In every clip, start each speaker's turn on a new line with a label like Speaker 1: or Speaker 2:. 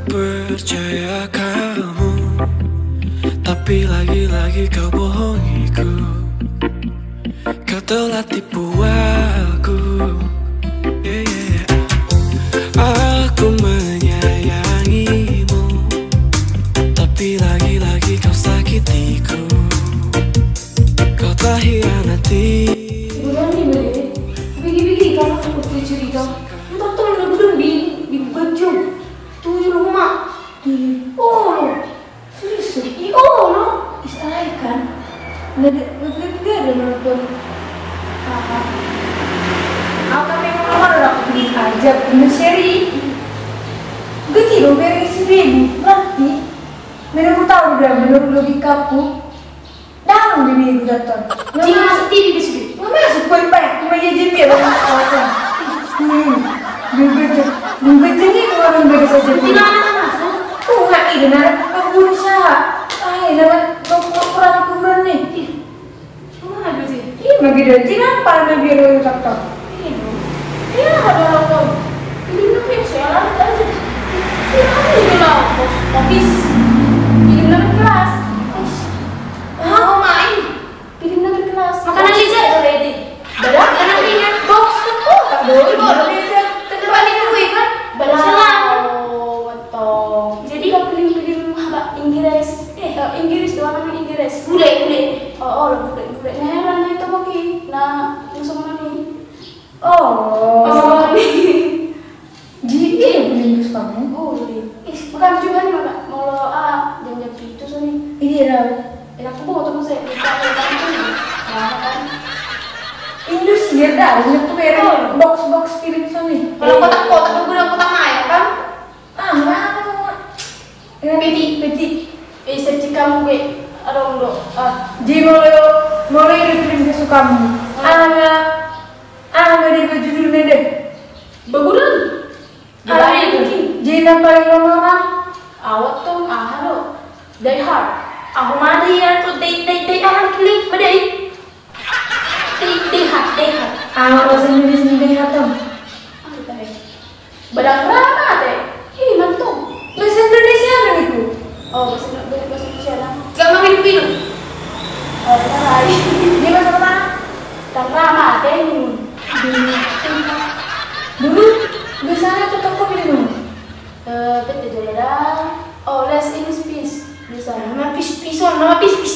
Speaker 1: Percaya kamu, tapi lagi-lagi kau bohongiku. Kau telah tipu aku, Aku menyayangimu, tapi lagi-lagi kau sakitiku. Kau tak hianati.
Speaker 2: Bukan nih beli, begi-begi kalau aku cerita, entah tuh udah di baju. Tujuh rumah, serius, istilahnya kan, nggak ada nonton. Aku memang udah beli aja punya seri. Gitu loh, beri seribu, berarti menurut tahu udah menurut logikaku, dalam di minggu datang. Nggak masuk TV di sini, nggak masuk baik-baik, cuma jajan dia orang kawasan. Begitu ini orang beda saja. Tidak ada masuk. Nggak ini nak berusaha. Nama kurang kurang nih. Cuma ada sih. Iya, begitu. Jangan pada biar orang kata. Iya, ada orang. Ini namanya saya aja. Ini lah, habis. Ini nama kelas. Mau main? Pilih nama kelas. Makanan Liza itu ready. Berat kan nantinya box itu tak boleh. Balik gue kan, balik salam. Betul. Jadi kau pilih Inggris, Inggris doang nama Inggris. Bule. Bule. Nah heran itu bagi, nah langsung mana nih? Jadi Inggris kamu? Boleh. Bukan juga nih mana? Mau jam itu soalnya. Ini dah. Aku bawa teman saya. Kan? Inggris dia dah, itu merek box kirim sana. Kalau kotak-kotak itu guna kotak Maya kan? Peti. Serci kamu gue, ada untuk. Jadi mau kirim ke sukamu. Nggak ada judulnya deh. Bagulan. Ada yang mungkin. Jadi yang paling orang. Awak tuh, halo. Die Hard. Aku mana ya tuh die hard klik, badai. Dehat. Bahasa Indonesia dehat tuh. Badang rama deh. Mantul. Bahasa Indonesia apa itu? Bahasa Indonesia lah. Gak mau minum. Benar. Dia bahasa apa? Badang rama deh. Dulu biasanya tuh toko minum. Betul dulu dah. Less English peace. Bisa. Nama pis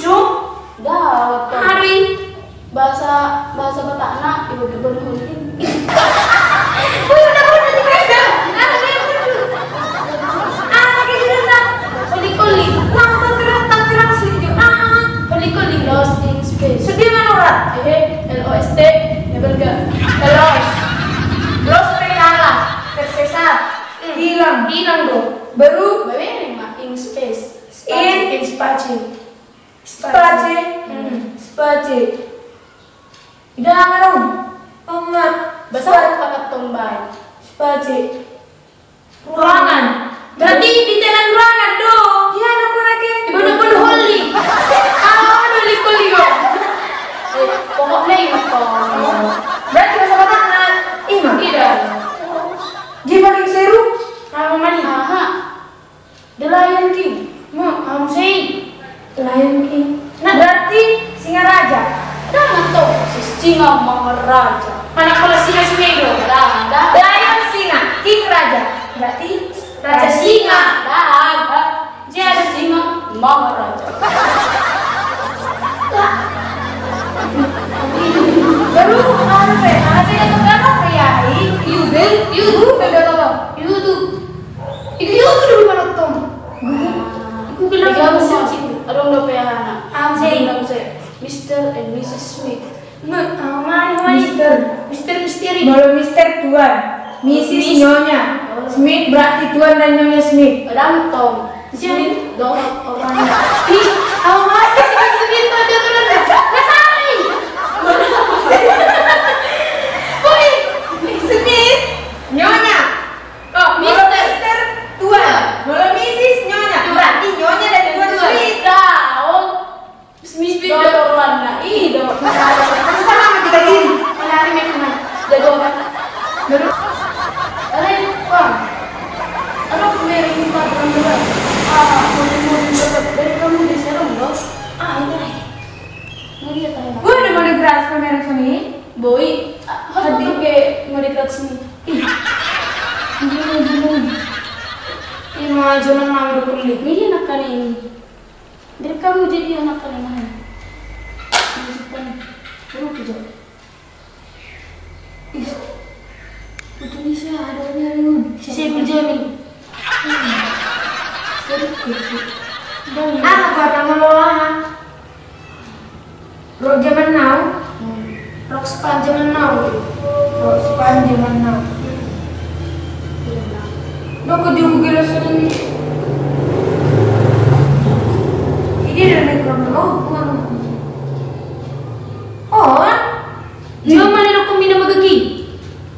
Speaker 2: dong. Dah. Hari. Bahasa Batak ibu berhenti. Udah di mereka. Koli. Nama terang setuju. Koli lost in space. Sedih mana orang? LOST neverga. Lost terkalah, tersesat, hilang dong. Baru in space. In space. Udah dong. Enggak. Bahasa pakai tombay. Space. Ruangan. Berarti di telan ruangan dong. Iya, aku lagi. Ibu holi. Holi kok. Pokoknya itu. Berarti bahasa Batak ima. Tidak. Dia paling seru. Kamu mana? The Lion King. Kamu say. Lion King. Nah, berarti singa raja. Jangan tuh, si singa maharaja. Mana kalau singa itu? Lion singa, king raja. Berarti raja singa. Dia ada singa maharaja. Baru apa? Ada yang berapa ya? YouTube dulu mana tuh? Google lagi apa sih? Ada yang berapa ya anak? Mr. and Mrs. Smith. Mr. Misteri. Kalau Mr. Tuan, Mrs. Nyonya. Smith berarti Tuan dan Nyonya Smith.
Speaker 3: Adam Tom.
Speaker 2: Smith
Speaker 3: dong orang.
Speaker 2: Ih, awas si Smith tuh dia turun dah. Nasari. Woi, Smith, Nyonya. Oh, Mister Tuan. Kalau Mrs. Nyonya, berarti Nyonya dan Tuan Smith.
Speaker 3: Oh, Smith orang nak. Dong.
Speaker 2: Sama kita gini.
Speaker 3: Menarik memang. Jago kan?
Speaker 2: Baru.
Speaker 3: Ada Bang. Ada pemberi kita orang berat. Mau dari kamu di serong loh. Ini. Mau dia tanya.
Speaker 2: Gue udah mau digeras kamera sini.
Speaker 3: Boy, harus pakai mau dikrat sini. Ini mau jalan mau udah kulit. Ini anak kan ini. Dari kamu jadi anak kan mana? Baru kerja. Betul ni saya ada orang yang saya berjamin.
Speaker 2: Apa nama lo lah? Rok zaman now.
Speaker 3: Rok span zaman now.
Speaker 2: Rok span zaman now. Dok ke dia gila sini. Ini ada mikron lo. Oh,
Speaker 3: Jangan mana rok minum magagi.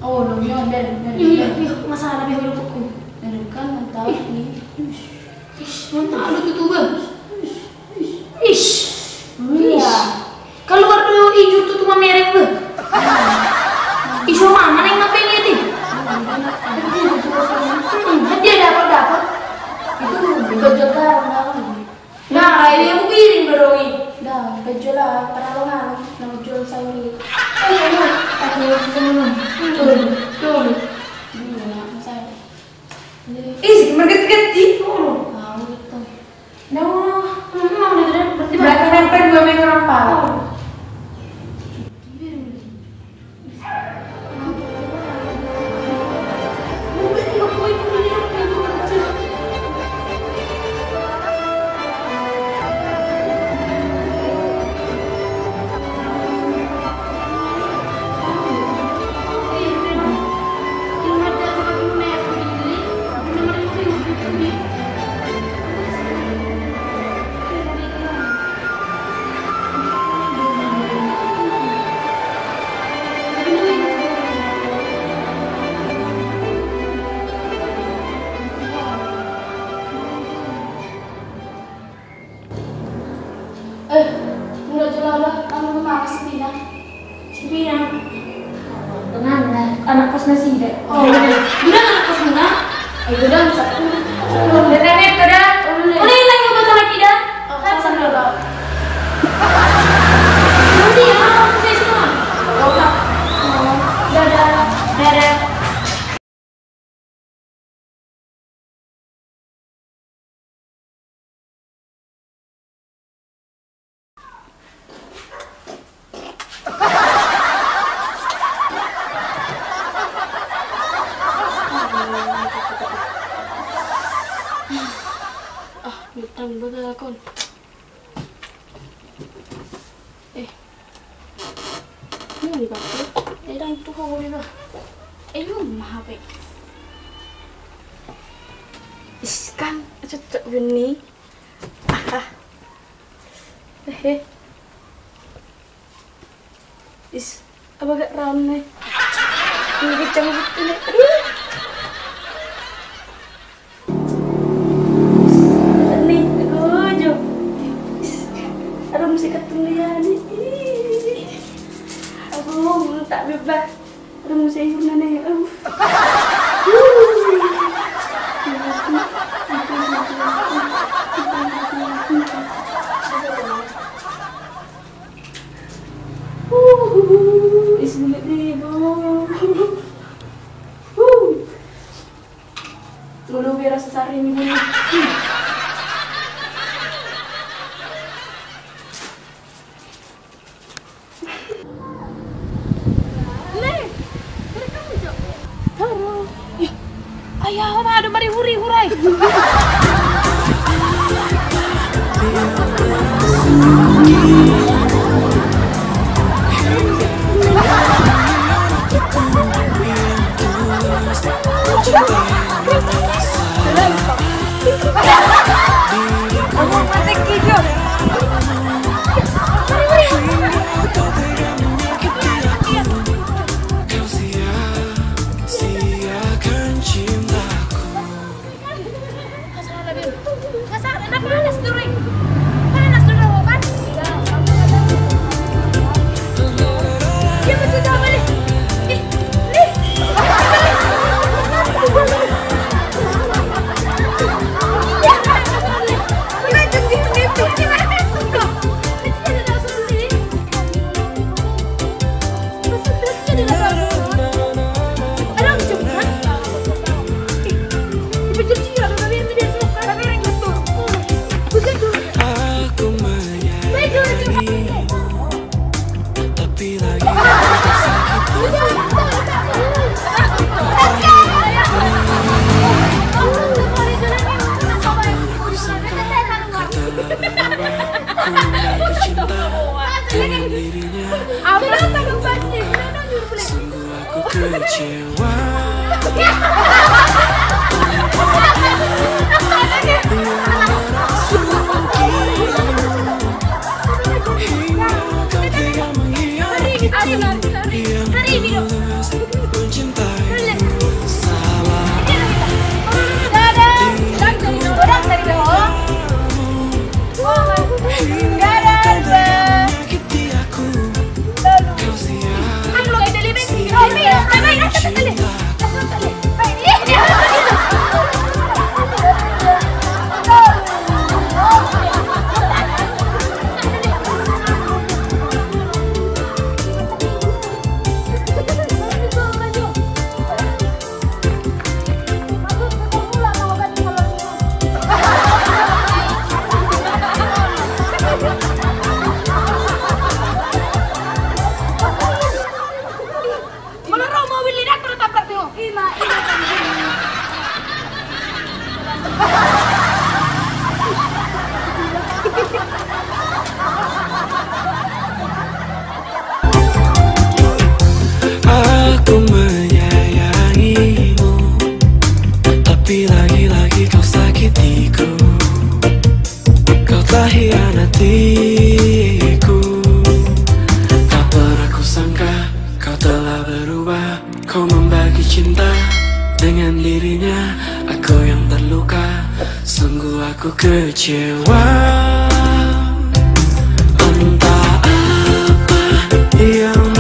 Speaker 3: Oh, no, yun, iya, masalah lebih huruf aku. Meron kan, mantap ni. Mantap, ano to ba? Ish! Iya. Keluar dulu hijau tuh cuma merek ba? Isu mana yang ngapain dia ti? Dia dapat. Itu baju garang. Nah, ini aku piring beroi. Dah, baju lah, para lo ngarang, nama jual sayur. Betul.
Speaker 2: merget-gerget
Speaker 3: Oh, gitu.
Speaker 2: Berarti nempel 2 meter apa?
Speaker 3: Mula jelala, kamu kemana sih Bina? Si Bina
Speaker 2: Tenang lah, anak kosnya sih deh.
Speaker 3: Oh, Bina anak kos Bina? Bina satu.
Speaker 2: Udah nenek, udah.
Speaker 3: Udah hilang yang betul lagi dah. Kan sandal. Nanti ya, saya semua. Oh, Kak. Dadah. Bintang baga kon. Ini ba? Dang tu ko ni ba? Yung mahape. Iskan, cocok beni. Apa gak ramai? Ini kecang betul ni. Aduh. Mesti ketulian ini. Aku tak bebas. Ada mesti guna ni. Ismulit ni, Mulu biar rasa sari ni mulu. Ayah, ada mari hurai.
Speaker 2: Aku mati kijo.
Speaker 1: Kau sia-siakan cintaku.
Speaker 3: Nggak salah, enak panas tuh, Ring. Panas tuh, kan? Dia betul sama nih.
Speaker 1: Aku menyayangimu, tapi lagi kau sakiti. Ku lagi cinta dengan dirinya. Sungguh aku kecewa. Hingga kau tega mengkhianati yang tulus mencintaiku. Salah hingga kau tega menyakiti aku. Kau sia-siakan cintaku. Aku menyayangimu, tapi lagi-lagi kau sakitiku. Kau telah hianatiku. Tak pernah kusangka kau telah berubah. Kau membagi cinta dengan dirinya. Aku yang terluka, sungguh aku kecewa. Entah apa yang